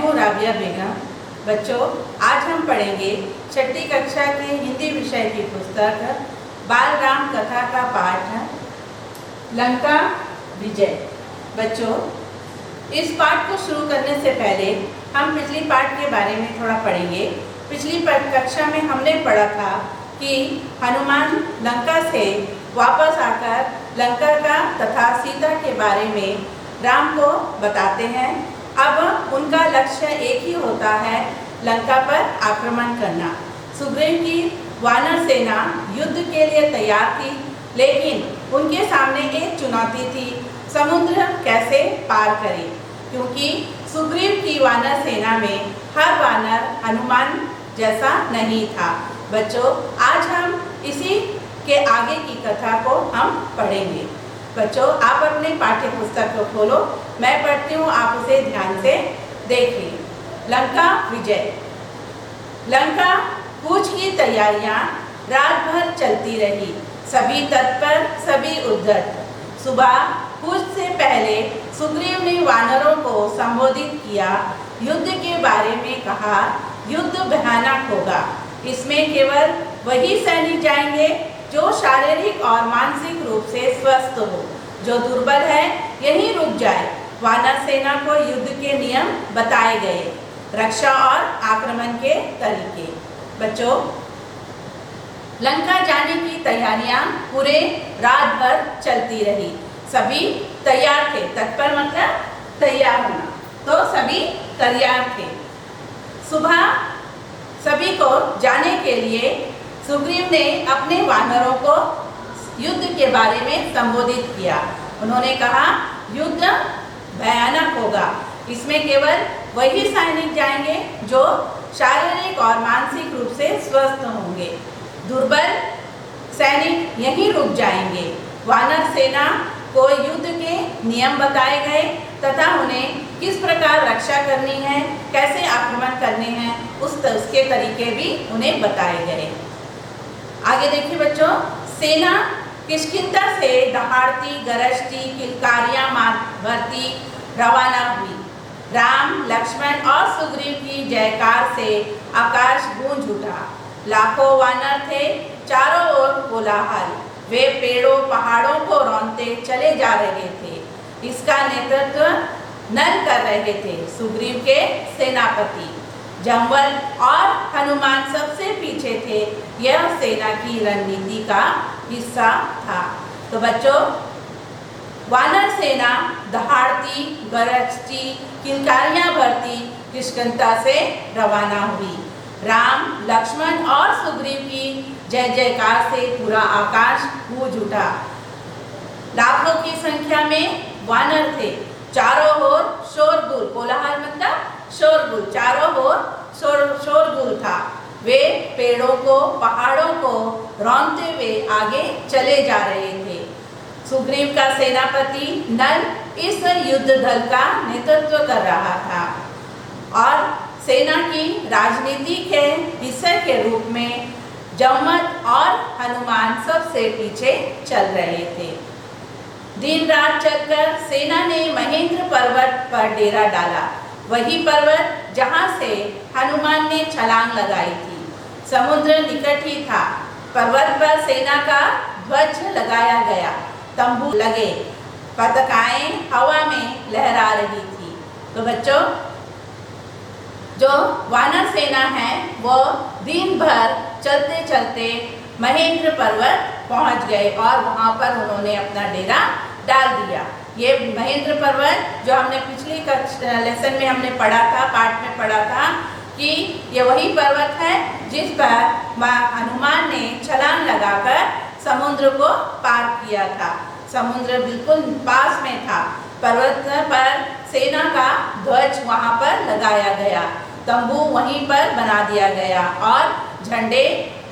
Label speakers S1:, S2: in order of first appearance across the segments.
S1: हूँ राबिया बेगम। बच्चों, आज हम पढ़ेंगे छठी कक्षा के हिंदी विषय की पुस्तक बाल राम कथा का पाठ लंका विजय। बच्चों, इस पाठ को शुरू करने से पहले हम पिछली पाठ के बारे में थोड़ा पढ़ेंगे। पिछली कक्षा में हमने पढ़ा था कि हनुमान लंका से वापस आकर लंका का तथा सीता के बारे में राम को बताते हैं। अब उनका लक्ष्य एक ही होता है, लंका पर आक्रमण करना। सुग्रीव की वानर सेना युद्ध के लिए तैयार थी, लेकिन उनके सामने एक चुनौती थी, समुद्र कैसे पार करें, क्योंकि सुग्रीव की वानर सेना में हर वानर हनुमान जैसा नहीं था। बच्चों, आज हम इसी के आगे की कथा को हम पढ़ेंगे। बच्चों, आप अपने पाठ्य पुस्तक को खोलो, मैं पढ़ती हूँ, आप उसे ध्यान से देखिए। लंका विजय। लंका कूच की तैयारियां रात भर चलती रही, सभी तत्पर, सभी उद्धत। सुबह कूच से पहले सुग्रीव ने वानरों को संबोधित किया, युद्ध के बारे में कहा, युद्ध भयानक होगा। इसमें केवल वही सैनिक जाएंगे जो शारीरिक और मानसिक रूप से स्वस्थ हो, जो दुर्बल है यहीं रुक जाए। वानर सेना को युद्ध के नियम बताए गए, रक्षा और आक्रमण के तरीके। बच्चों, लंका जाने की तैयारियां पूरे रात भर चलती रही, सभी तैयार थे। तत्पर मतलब तैयार होना, तो सभी तैयार थे। सुबह सभी को जाने के लिए सुग्रीव ने अपने वानरों को युद्ध के बारे में संबोधित किया। उन्होंने कहा, युद्ध भयानक होगा, इसमें केवल वही सैनिक जाएंगे जो शारीरिक और मानसिक रूप से स्वस्थ होंगे, दुर्बल सैनिक यहीं रुक जाएंगे। वानर सेना को युद्ध के नियम बताए गए तथा उन्हें किस प्रकार रक्षा करनी है, कैसे आक्रमण करने हैं, उसके तरीके भी उन्हें बताए गए। आगे देखिए बच्चों, सेना किष्किंधा से दहाड़ती गरजती किलकारियां भरती रवाना हुई। राम, लक्ष्मण और सुग्रीव की जयकार से आकाश गूंज उठा। लाखों वानर थे, चारों ओर कोलाहल। वे पेड़ों पहाड़ों को रौंदते चले जा रहे थे। इसका नेतृत्व नल कर रहे थे सुग्रीव के सेनापति। जम्वल और हनुमान सबसे पीछे थे, यह सेना की रणनीति का हिस्सा था। तो बच्चों, वानर सेना दहाड़ती गरजती किलकारियां भरती किष्किंधा से रवाना हुई। राम, लक्ष्मण और सुग्रीव की जय जयकार से पूरा आकाश गूंज उठा। लाखों की संख्या में वानर थे, चारों ओर शोरगुल, कोलाहल मतलब शोरगुल, चारों ओर शोरगुल था। वे पेड़ों को पहाड़ों को रौंदते हुए आगे चले जा रहे थे। सुग्रीव का सेनापति नल इस युद्ध दल का नेतृत्व कर रहा था और सेना की राजनीति के हिस्से के रूप में जम्वल और हनुमान सबसे पीछे चल रहे थे। दिन रात चलकर सेना ने महेंद्र पर्वत पर डेरा डाला, वही पर्वत जहां से हनुमान ने छलांग लगाई थी। समुद्र निकट ही था। पर्वत पर सेना का ध्वज लगाया गया, तंबू लगे, पताकाएं हवा में लहरा रही थी। तो बच्चों, जो वानर सेना है वो दिन भर चलते चलते महेंद्र पर्वत पहुंच गए और वहां पर उन्होंने अपना डेरा डाल दिया। ये महेंद्र पर्वत जो हमने पिछली लेसन में हमने पढ़ा था, पाठ में पढ़ा था कि ये वही पर्वत है जिस पर हनुमान ने छलांग लगाकर समुद्र को पार किया था। समुद्र बिल्कुल पास में था। पर्वत पर सेना का ध्वज वहां पर लगाया गया, तंबू वहीं पर बना दिया गया और झंडे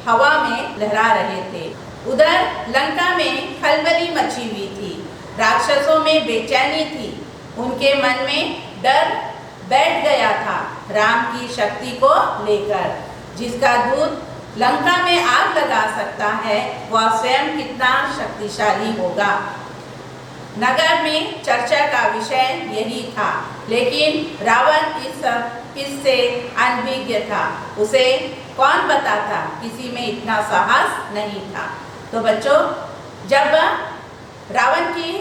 S1: हवा में लहरा रहे थे। उधर लंका में खलबली मची हुई थी, राक्षसों में बेचैनी थी, उनके मन में डर बैठ गया था राम की शक्ति को लेकर। जिसका दूत लंका में आग लगा सकता है वह स्वयं कितना शक्तिशाली होगा। नगर में चर्चा का विषय यही था, लेकिन रावण इससे अनभिज्ञ था। उसे कौन बताता, किसी में इतना साहस नहीं था। तो बच्चों, जब रावण की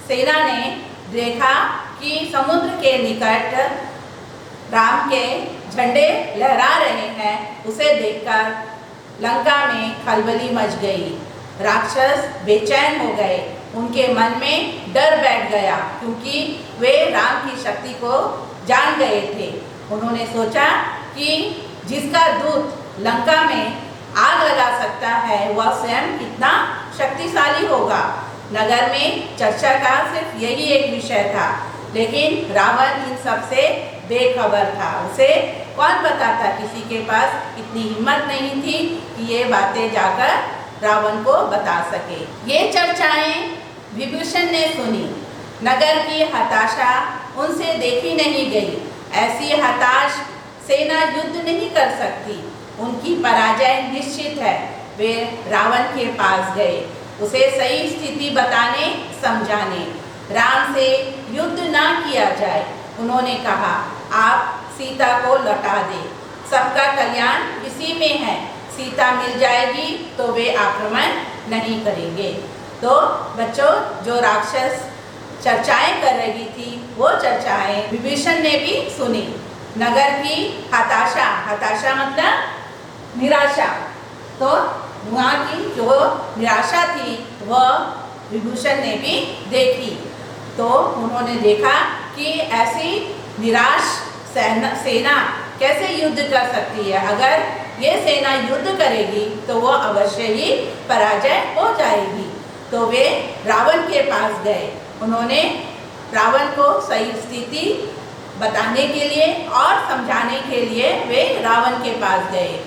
S1: सेना ने देखा कि समुद्र के निकट राम के झंडे लहरा रहे हैं, उसे देखकर लंका में खलबली मच गई। राक्षस बेचैन हो गए, उनके मन में डर बैठ गया, क्योंकि वे राम की शक्ति को जान गए थे। उन्होंने सोचा कि जिसका दूत लंका में आग लगा सकता है, वह स्वयं कितना शक्तिशाली होगा। नगर में चर्चा का सिर्फ यही एक विषय था, लेकिन रावण इन सब से बेखबर था। उसे कौन बताता, किसी के पास इतनी हिम्मत नहीं थी कि ये बातें जाकर रावण को बता सके। ये चर्चाएं विभीषण ने सुनी। नगर की हताशा उनसे देखी नहीं गई। ऐसी हताश सेना युद्ध नहीं कर सकती, उनकी पराजय निश्चित है। वे रावण के पास गए, उसे सही स्थिति बताने समझाने। राम से युद्ध ना किया जाए। उन्होंने कहा, आप सीता को लौटा दें, सबका कल्याण इसी में है। सीता मिल जाएगी तो वे आक्रमण नहीं करेंगे। तो बच्चों, जो राक्षस चर्चाएं कर रही थी, वो चर्चाएं विभीषण ने भी सुनी। नगर की हताशा मतलब निराशा, तो वहाँ की जो निराशा थी वह विभीषण ने भी देखी। तो उन्होंने देखा कि ऐसी निराश सेना कैसे युद्ध कर सकती है। अगर ये सेना युद्ध करेगी तो वो अवश्य ही पराजय हो जाएगी। तो वे रावण के पास गए। उन्होंने रावण को सही स्थिति बताने के लिए और समझाने के लिए वे रावण के पास गए।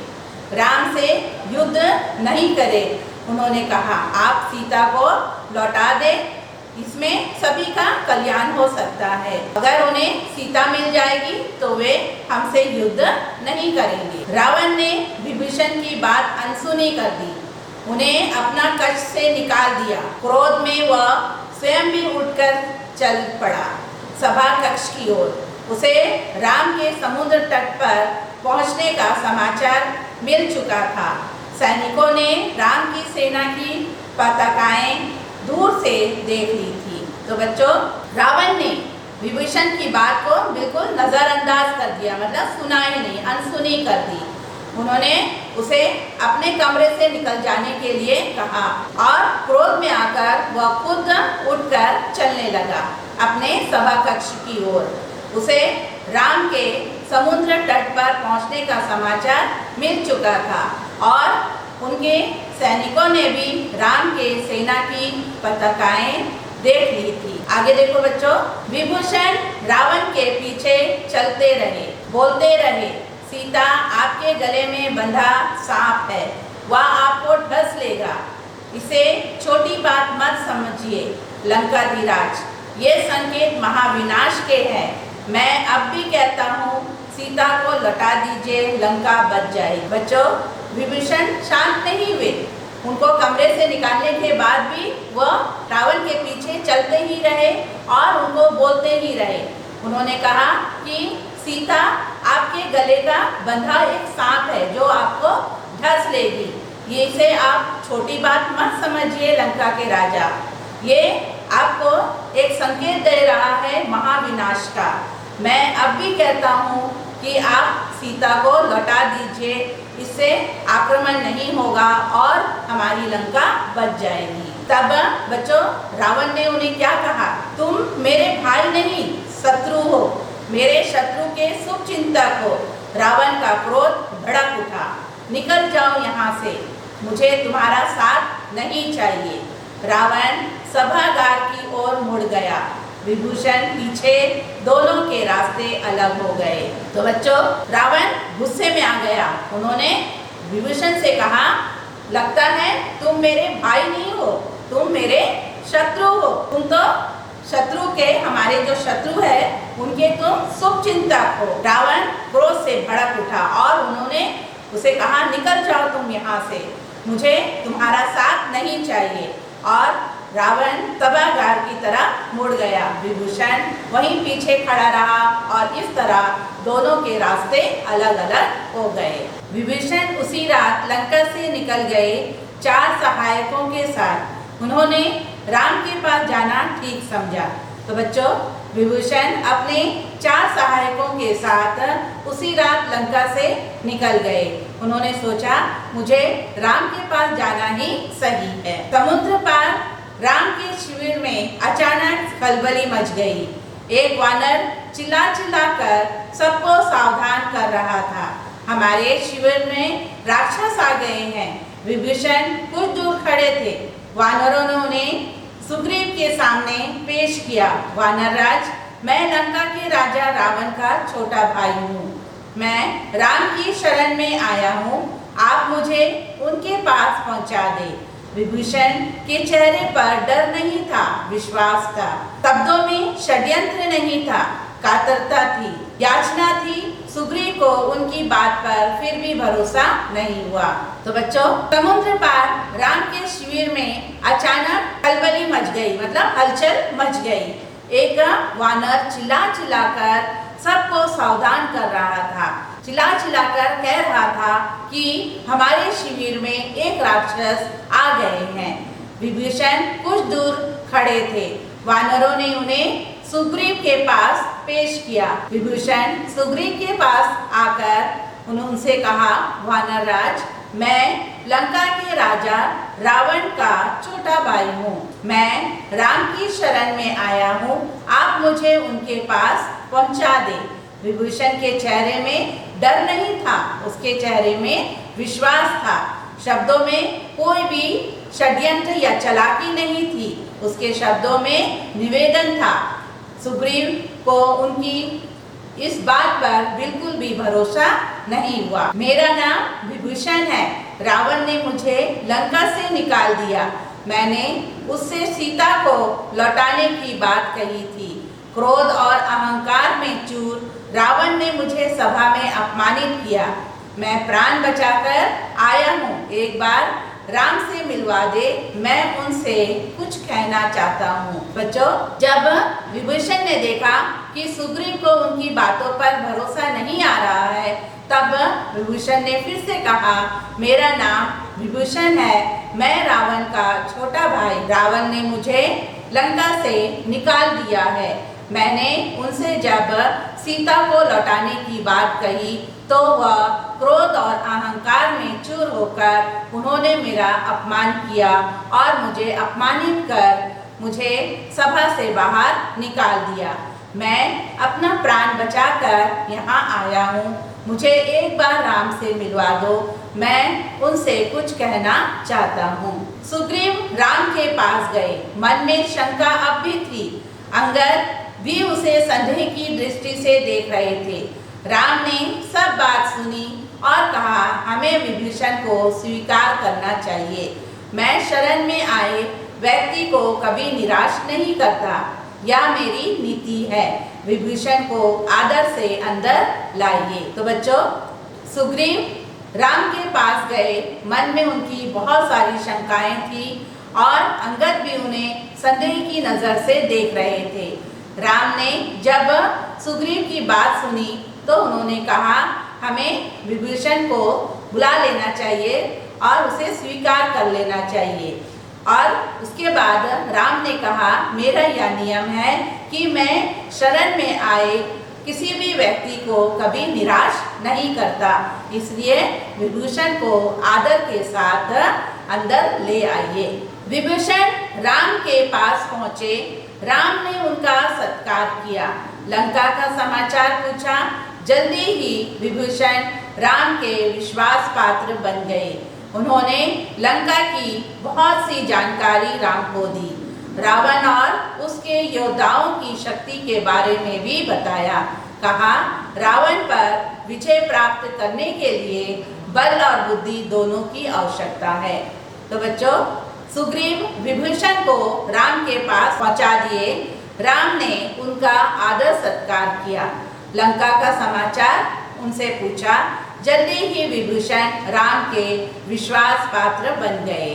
S1: राम से युद्ध नहीं करे। उन्होंने कहा, आप सीता को लौटा दें, इसमें सभी का कल्याण हो सकता है। अगर उन्हें सीता मिल जाएगी तो वे हमसे युद्ध नहीं करेंगे। रावण ने विभीषण की बात अनसुनी कर दी, उन्हें अपना कक्ष से निकाल दिया। क्रोध में वह स्वयं भी उठकर चल पड़ा सभा कक्ष की ओर। उसे राम के समुद्र तट पर पहुंचने का समाचार मिल चुका था। सैनिकों ने राम की सेना की पताकाएं दूर से देख ली थी। तो बच्चों, रावण ने विभीषण की बात को बिल्कुल नज़रअंदाज कर दिया, मतलब सुना ही नहीं, अनसुनी कर दी। उन्होंने उसे अपने कमरे से निकल जाने के लिए कहा और क्रोध में आकर वह खुद उठकर चलने लगा अपने सभा कक्ष की ओर। उसे राम के समुद्र तट पर पहुंचने का समाचार मिल चुका था और उनके सैनिकों ने भी राम के सेना की पताकाएं देख ली थी। आगे देखो बच्चों, विभीषण रावण के पीछे चलते रहे, बोलते रहे, सीता आपके गले में बंधा सांप है, वह आपको डस लेगा, इसे छोटी बात मत समझिए लंकाधिराज, ये संकेत महाविनाश के हैं। मैं अब भी कहता हूँ, सीता को लौटा दीजिए, लंका बच जाएगी। बच्चों, विभीषण शांत नहीं हुए। उनको कमरे से निकालने के बाद भी वह रावण के पीछे चलते ही रहे और उनको बोलते ही रहे। उन्होंने कहा कि सीता आपके गले का बंधा एक सांप है जो आपको ढस लेगी, ये इसे आप छोटी बात मत समझिए लंका के राजा, ये आपको एक संकेत दे रहा है महाविनाश का। मैं अब भी कहता हूँ कि आप सीता को लौटा दीजिए, इससे आक्रमण नहीं होगा और हमारी लंका बच जाएगी। तब बच्चों, रावण ने उन्हें क्या कहा, तुम मेरे भाई नहीं शत्रु हो, मेरे शत्रु के शुभ चिंतक हो। रावण का क्रोध भड़क उठा, निकल जाओ यहाँ से, मुझे तुम्हारा साथ नहीं चाहिए। रावण सभागार की ओर मुड़ गया, विभीषण पीछे, दोनों के रास्ते अलग हो गए। तो बच्चों, रावण गुस्से में आ गया। उन्होंने विभीषण से कहा, लगता है तुम मेरे भाई नहीं हो, तुम मेरे शत्रु हो, तुम तो शत्रु के, हमारे जो शत्रु है उनके तुम शुभ चिंतक हो। रावण क्रोध से भड़क उठा और उन्होंने उसे कहा, निकल जाओ तुम यहाँ से, मुझे तुम्हारा साथ नहीं चाहिए। और रावण तबाहगार की तरह मुड़ गया। विभीषण वहीं पीछे खड़ा रहा और इस तरह दोनों के रास्ते अलग अलग हो गए। विभीषण उसी रात लंका से निकल गए 4 सहायकों के साथ। उन्होंने राम के पास जाना ठीक समझा। तो बच्चों, विभीषण अपने 4 सहायकों के साथ उसी रात लंका से निकल गए। उन्होंने सोचा मुझे राम के पास जाना ही सही है। समुद्र पार राम के शिविर में अचानक खलबली मच गई। एक वानर चिल्ला चिल्ला कर सबको सावधान कर रहा था, हमारे शिविर में राक्षस आ गए हैं। विभीषण कुछ दूर खड़े थे। वानरों ने उन्हें सुग्रीव के सामने पेश किया। वानरराज, मैं लंका के राजा रावण का छोटा भाई हूँ। मैं राम की शरण में आया हूँ। आप मुझे उनके पास पहुँचा दे। विभीषण के चेहरे पर डर नहीं था, विश्वास था। शब्दों में षड्यंत्र नहीं था, कातरता थी, याचना थी। सुग्रीव को उनकी बात पर फिर भी भरोसा नहीं हुआ। तो बच्चों, समुद्र पार राम के शिविर में अचानक खलबली मच गई, मतलब हलचल मच गई। एक वानर चिल्ला चिल्ला कर सबको सावधान कर रहा था। चिल्ला चिल्ला कर कह रहा था कि हमारे शिविर में एक राक्षस आ गए हैं। विभीषण कुछ दूर खड़े थे। वानरों ने उन्हें सुग्रीव के पास पेश किया। विभीषण सुग्रीव के पास आकर उनसे कहा, वानरराज, मैं लंका के राजा रावण का छोटा भाई हूँ। मैं राम की शरण में आया हूँ। आप मुझे उनके पास पहुँचा दे। विभीषण के चेहरे में डर नहीं था, उसके चेहरे में विश्वास था। शब्दों में कोई भी षड्यंत्र या चालाकी नहीं थी, उसके शब्दों में निवेदन था। सुग्रीव को उनकी इस बात पर बिल्कुल भी भरोसा नहीं हुआ। मेरा नाम विभीषण है। रावण ने मुझे लंका से निकाल दिया। मैंने उससे सीता को लौटाने की बात कही थी। क्रोध और अहंकार में चूर रावण ने मुझे सभा में अपमानित किया। मैं प्राण बचाकर आया हूँ। एक बार राम से मिलवा दे, मैं उनसे कुछ कहना चाहता हूँ। बच्चों, जब विभीषण ने देखा कि सुग्रीव को उनकी बातों पर भरोसा नहीं आ रहा है, तब विभीषण ने फिर से कहा, मेरा नाम विभीषण है। मैं रावण का छोटा भाई। रावण ने मुझे लंका से निकाल दिया है। मैंने उनसे जब सीता को लौटाने की बात कही तो वह क्रोध और अहंकार में चूर होकर उन्होंने मेरा अपमान किया और मुझे अपमानित कर मुझे सभा से बाहर निकाल दिया। मैं अपना प्राण बचाकर यहाँ आया हूँ। मुझे एक बार राम से मिलवा दो, मैं उनसे कुछ कहना चाहता हूँ। सुग्रीव राम के पास गए। मन में शंका अब भी थी। अंगद भी उसे संदेह की दृष्टि से देख रहे थे। राम ने सब बात सुनी और कहा, हमें विभीषण को स्वीकार करना चाहिए। मैं शरण में आए व्यक्ति को कभी निराश नहीं करता, यह मेरी नीति है। विभीषण को आदर से अंदर लाइए। तो बच्चों, सुग्रीव राम के पास गए। मन में उनकी बहुत सारी शंकाएं थी और अंगद भी उन्हें संदेह की नजर से देख रहे थे। राम ने जब सुग्रीव की बात सुनी तो उन्होंने कहा, हमें विभीषण को बुला लेना चाहिए और उसे स्वीकार कर लेना चाहिए। और उसके बाद राम ने कहा, मेरा यह नियम है कि मैं शरण में आए किसी भी व्यक्ति को कभी निराश नहीं करता, इसलिए विभीषण को आदर के साथ अंदर ले आइए। विभीषण राम के पास पहुँचे। राम ने उनका सत्कार किया, लंका का समाचार पूछा। जल्दी ही विभीषण राम के विश्वास पात्र बन गए। उन्होंने लंका की बहुत सी जानकारी राम को दी। रावण और उसके योद्धाओं की शक्ति के बारे में भी बताया। कहा, रावण पर विजय प्राप्त करने के लिए बल और बुद्धि दोनों की आवश्यकता है। तो बच्चों, सुग्रीव विभीषण को राम के पास पहुंचा दिए। राम ने उनका आदर सत्कार किया, लंका का समाचार उनसे पूछा। जल्दी ही विभीषण राम के विश्वास पात्र बन गए।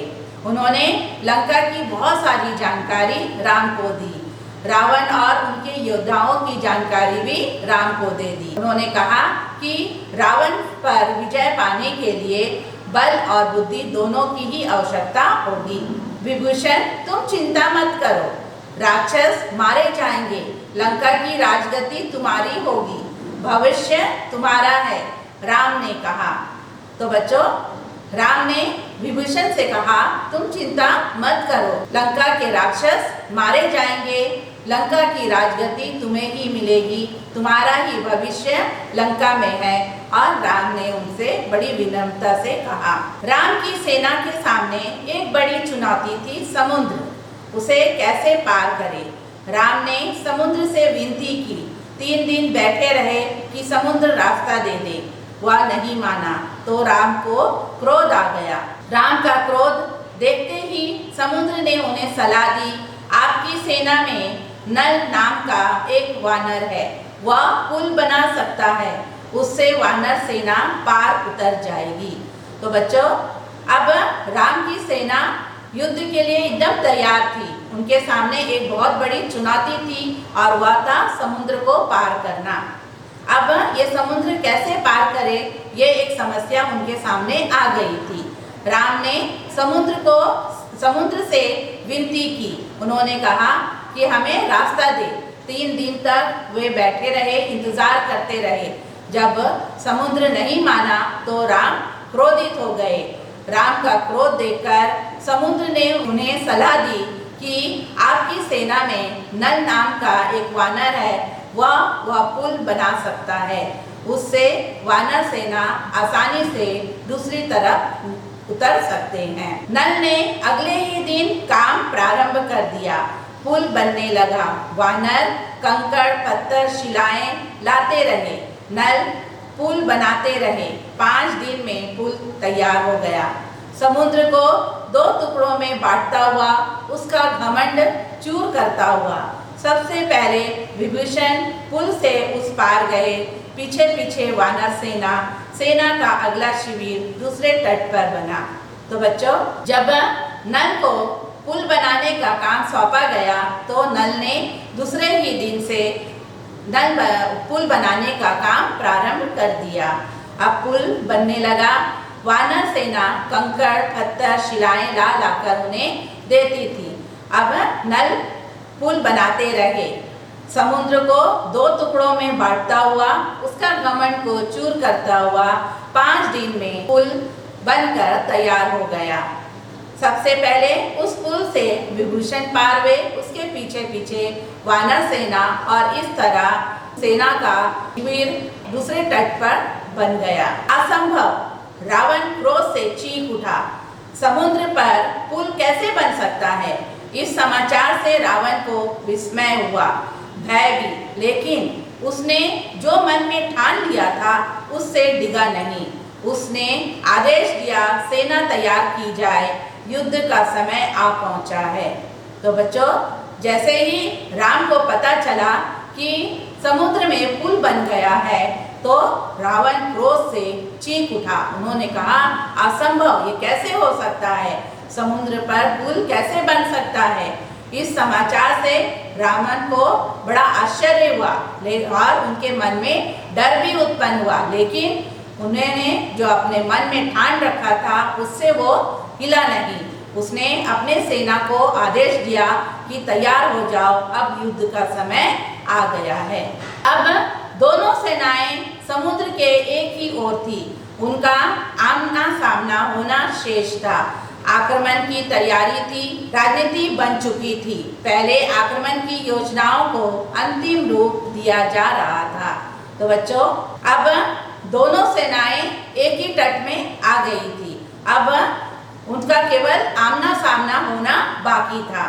S1: उन्होंने लंका की बहुत सारी जानकारी राम को दी। रावण और उनके योद्धाओं की जानकारी भी राम को दे दी। उन्होंने कहा कि रावण पर विजय पाने के लिए बल और बुद्धि दोनों की ही आवश्यकता होगी। विभूषण, तुम चिंता मत करो, राक्षस मारे जाएंगे, लंका की राजगद्दी तुम्हारी होगी, भविष्य तुम्हारा है, राम ने कहा। तो बच्चों, राम ने विभूषण से कहा, तुम चिंता मत करो, लंका के राक्षस मारे जाएंगे, लंका की राजगद्दी तुम्हें ही मिलेगी, तुम्हारा ही भविष्य लंका में है। और राम ने उनसे बड़ी विनम्रता से कहा। राम की सेना के सामने एक बड़ी चुनौती थी, समुद्र, उसे कैसे पार करे। राम ने समुद्र से विनती की, 3 दिन बैठे रहे कि समुद्र रास्ता दे दे, वह नहीं माना तो राम को क्रोध आ गया। राम का क्रोध देखते ही समुद्र ने उन्हें सलाह दी, आपकी सेना में नल नाम का एक वानर है, वह पुल बना सकता है, उससे वानर सेना पार उतर जाएगी। तो बच्चों, अब राम की सेना युद्ध के लिए एकदम तैयार थी। उनके सामने एक बहुत बड़ी चुनौती थी और वह था समुद्र को पार करना। अब ये समुद्र कैसे पार करे, ये एक समस्या उनके सामने आ गई थी। राम ने समुद्र से विनती की। उन्होंने कहा कि हमें रास्ता दे। 3 दिन तक वे बैठे रहे, इंतजार करते रहे। जब समुद्र नहीं माना तो राम क्रोधित हो गए। राम का क्रोध देखकर समुद्र ने उन्हें सलाह दी कि आपकी सेना में नल नाम का एक वानर है, वह पुल बना सकता है, उससे वानर सेना आसानी से दूसरी तरफ उतर सकते हैं। नल ने अगले ही दिन काम प्रारंभ कर दिया। पुल बनने लगा। वानर कंकड़ पत्थर शिलाएं लाते रहे। नल पुल बनाते रहे। 5 दिन में पुल तैयार हो गया। समुद्र को 2 टुकड़ों में बांटता हुआ, उसका घमंड चूर करता हुआ, सबसे पहले विभीषण पुल से उस पार गए। पीछे पीछे वानर सेना का अगला शिविर दूसरे तट पर बना। तो बच्चों, जब नल को पुल बनाने का काम सौंपा गया तो नल ने दूसरे ही दिन से पुल बनाने का काम प्रारंभ कर दिया। अब पुल बनने लगा। वानर सेना कंकड़ पत्थर शिलाएं ला लाकर उन्हें देती थी। अब नल पुल बनाते रहे। समुद्र को 2 टुकड़ों में बांटता हुआ, उसका घमंड को चूर करता हुआ 5 दिन में पुल बनकर तैयार हो गया। सबसे पहले उस पुल से विभूषण पार हुए, उसके पीछे पीछे वानर सेना, और इस तरह सेना का शिविर दूसरे तट पर बन गया। असंभव! रावण क्रोध से चीख उठा। समुद्र पर पुल कैसे बन सकता है? इस समाचार से रावण को विस्मय हुआ, भय भी, लेकिन उसने जो मन में ठान लिया था उससे डिगा नहीं। उसने आदेश दिया, सेना तैयार की जाए, युद्ध का समय आ पहुंचा है। तो बच्चों, जैसे ही राम को पता चला कि समुद्र में पुल बन गया है तो रावण क्रोध से चीख उठा। उन्होंने कहा, असंभव, ये कैसे हो सकता है? समुद्र पर पुल कैसे बन सकता है? इस समाचार से रावण को बड़ा आश्चर्य हुआ और उनके मन में डर भी उत्पन्न हुआ, लेकिन उन्होंने जो अपने मन में ठान रखा था उससे वो हिला नहीं। उसने अपने सेना को आदेश दिया कि तैयार हो जाओ, अब युद्ध का समय आ गया है। अब दोनों सेनाएं समुद्र के एक ही ओर थी। उनका आमना सामना होना शेष था। आक्रमण की तैयारी थी, राजनीति बन चुकी थी। पहले आक्रमण की योजनाओं को अंतिम रूप दिया जा रहा था। तो बच्चों, अब दोनों सेनाएं एक ही तट में आ गई थी। अब उनका केवल आमना सामना होना बाकी था।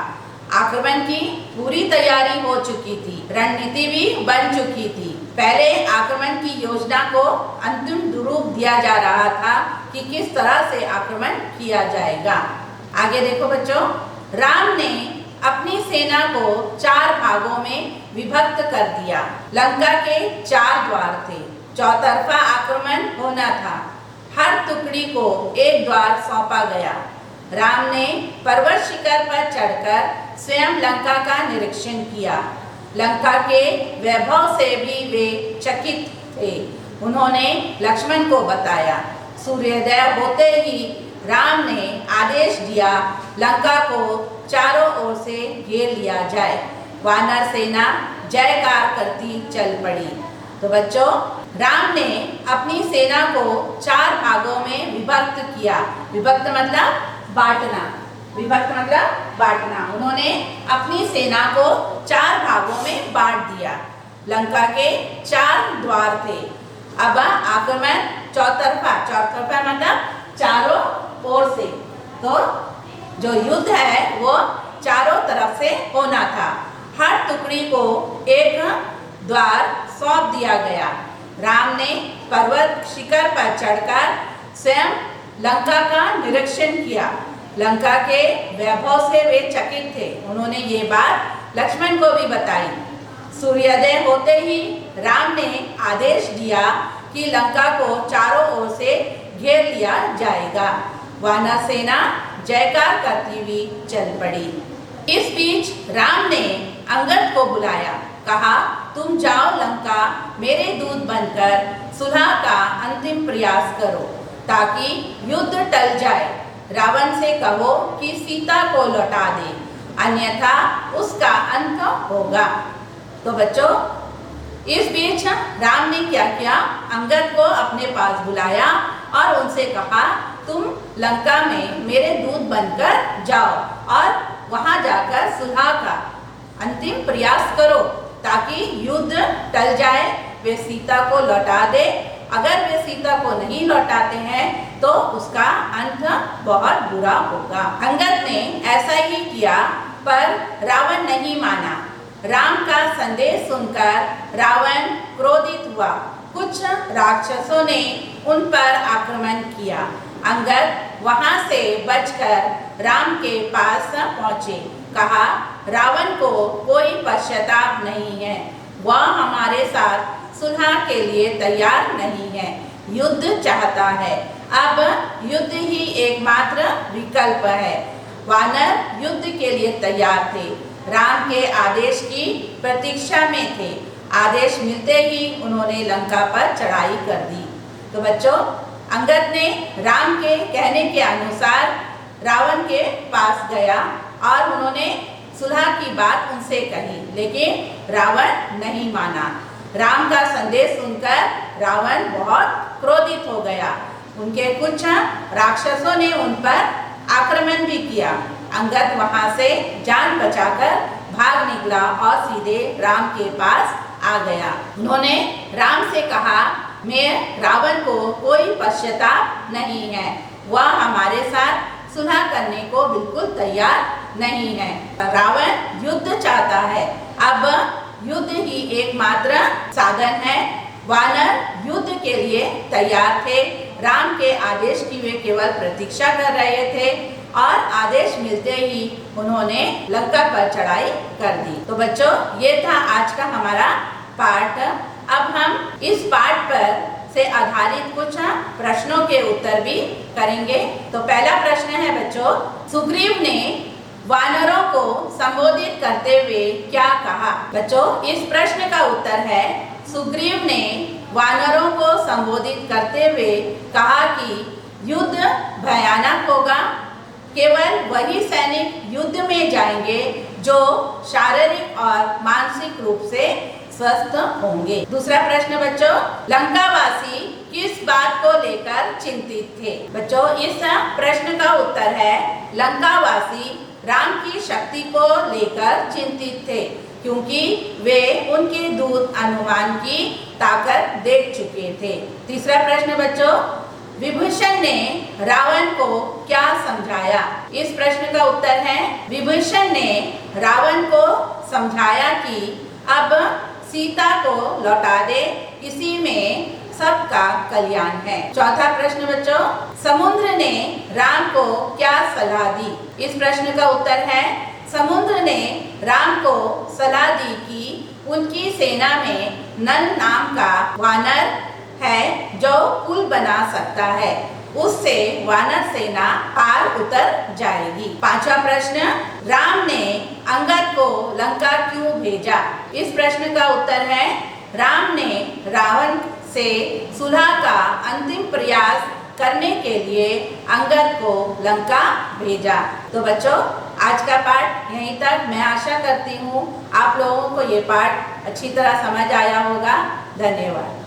S1: आक्रमण की पूरी तैयारी हो चुकी थी, रणनीति भी बन चुकी थी। पहले आक्रमण की योजना को अंतिम रूप दिया जा रहा था कि किस तरह से आक्रमण किया जाएगा। आगे देखो बच्चों, राम ने अपनी सेना को 4 भागों में विभक्त कर दिया। लंका के 4 द्वार थे, चौतरफा आक्रमण होना था। हर टुकड़ी को एक द्वार सौंपा गया। राम ने पर्वत शिखर पर चढ़कर स्वयं लंका का निरीक्षण किया। लंका के वैभव से भी वे चकित थे। उन्होंने लक्ष्मण को बताया। सूर्योदय होते ही राम ने आदेश दिया, लंका को चारों ओर से घेर लिया जाए। वानर सेना जयकार करती चल पड़ी। तो बच्चों, राम ने अपनी सेना को 4 भागों में विभक्त किया। विभक्त मतलब बांटना। विभक्त मतलब बांटना। उन्होंने अपनी सेना को 4 भागों में बांट दिया। लंका के 4 द्वार थे। अब आक्रमण चौतरफा। चौतरफा मतलब चारों ओर से। तो जो युद्ध है वो चारों तरफ से होना था। हर टुकड़ी को एक द्वार सौंप दिया गया। राम ने पर्वत शिखर पर चढ़कर स्वयं लंका का निरीक्षण किया। लंका के वैभव से वे चकित थे। उन्होंने ये बात लक्ष्मण को भी बताई। सूर्योदय होते ही राम ने आदेश दिया कि लंका को चारों ओर से घेर लिया जाएगा। वानर सेना जयकार करती हुई चल पड़ी। इस बीच राम ने अंगद को बुलाया। कहा, तुम जाओ लंका मेरे दूत बनकर सुलह का अंतिम प्रयास करो ताकि युद्ध टल जाए। रावण से कहो कि सीता को लौटा दे, अन्यथा उसका अंत होगा। तो बच्चों, इस बीच राम ने क्या किया, अंगद को अपने पास बुलाया और उनसे कहा, तुम लंका में मेरे दूत बनकर जाओ और वहां जाकर सुलह का अंतिम प्रयास करो ताकि युद्ध टल जाए, वे सीता को लौटा दे। अगर वे सीता को नहीं लौटाते हैं तो उसका अंत बहुत बुरा होगा। अंगद ने ऐसा ही किया, पर रावण नहीं माना। राम का संदेश सुनकर रावण क्रोधित हुआ। कुछ राक्षसों ने उन पर आक्रमण किया। अंगद वहां से बचकर राम के पास पहुंचे। कहा, रावण को कोई पश्चाताप नहीं है। वह हमारे साथ सुलह के लिए तैयार नहीं है, युद्ध चाहता है। अब युद्ध ही एकमात्र विकल्प है। वानर युद्ध के लिए तैयार थे। राम के आदेश की प्रतीक्षा में थे। आदेश मिलते ही उन्होंने लंका पर चढ़ाई कर दी। तो बच्चों, अंगद ने राम के कहने के अनुसार रावण के पास गया और उन्होंने सुलह की बात उनसे कही, लेकिन रावण नहीं माना। राम का संदेश सुनकर रावण बहुत क्रोधित हो गया। उनके कुछ राक्षसों ने उन पर आक्रमण भी किया। अंगद वहां से जान बचाकर भाग निकला और सीधे राम के पास आ गया। उन्होंने राम से कहा, मैं रावण को कोई पश्चाताप नहीं है। वह हमारे साथ सुलह करने को बिल्कुल तैयार नहीं है। रावण युद्ध चाहता है। अब युद्ध ही एकमात्र साधन है। वानर युद्ध के लिए तैयार थे। राम के आदेश की वे केवल प्रतीक्षा कर रहे थे और आदेश मिलते ही उन्होंने लंका पर चढ़ाई कर दी। तो बच्चों, ये था आज का हमारा पाठ। अब हम इस पाठ पर से आधारित कुछ प्रश्नों के उत्तर भी करेंगे। तो पहला प्रश्न है बच्चों, सुग्रीव ने वानरों को संबोधित करते हुए क्या कहा? बच्चों, इस प्रश्न का उत्तर है, सुग्रीव ने वानरों को संबोधित करते हुए कहा कि युद्ध भयानक होगा। केवल वही सैनिक युद्ध में जाएंगे जो शारीरिक और मानसिक रूप से स्वस्थ होंगे। दूसरा प्रश्न बच्चों, लंकावासी किस बात को लेकर चिंतित थे? बच्चों, इस प्रश्न का उत्तर है, लंकावासी राम की शक्ति को लेकर चिंतित थे, क्योंकि वे उनके दूत हनुमान की ताकत देख चुके थे। तीसरा प्रश्न बच्चों, विभीषण ने रावण को क्या समझाया? इस प्रश्न का उत्तर है, विभीषण ने रावण को समझाया कि अब सीता को लौटा दे, इसी में सबका कल्याण है। चौथा प्रश्न बच्चों, समुद्र ने राम को क्या सलाह दी? इस प्रश्न का उत्तर है, समुद्र ने राम को सलाह दी कि उनकी सेना में नल नाम का वानर है जो पुल बना सकता है। उससे वानर सेना पार उतर जाएगी। पांचवा प्रश्न, राम ने अंगद को लंका क्यों भेजा? इस प्रश्न का उत्तर है, राम ने रावण से सुलह का अंतिम प्रयास करने के लिए अंगद को लंका भेजा। तो बच्चों, आज का पाठ यहीं तक। मैं आशा करती हूँ आप लोगों को ये पाठ अच्छी तरह समझ आया होगा। धन्यवाद।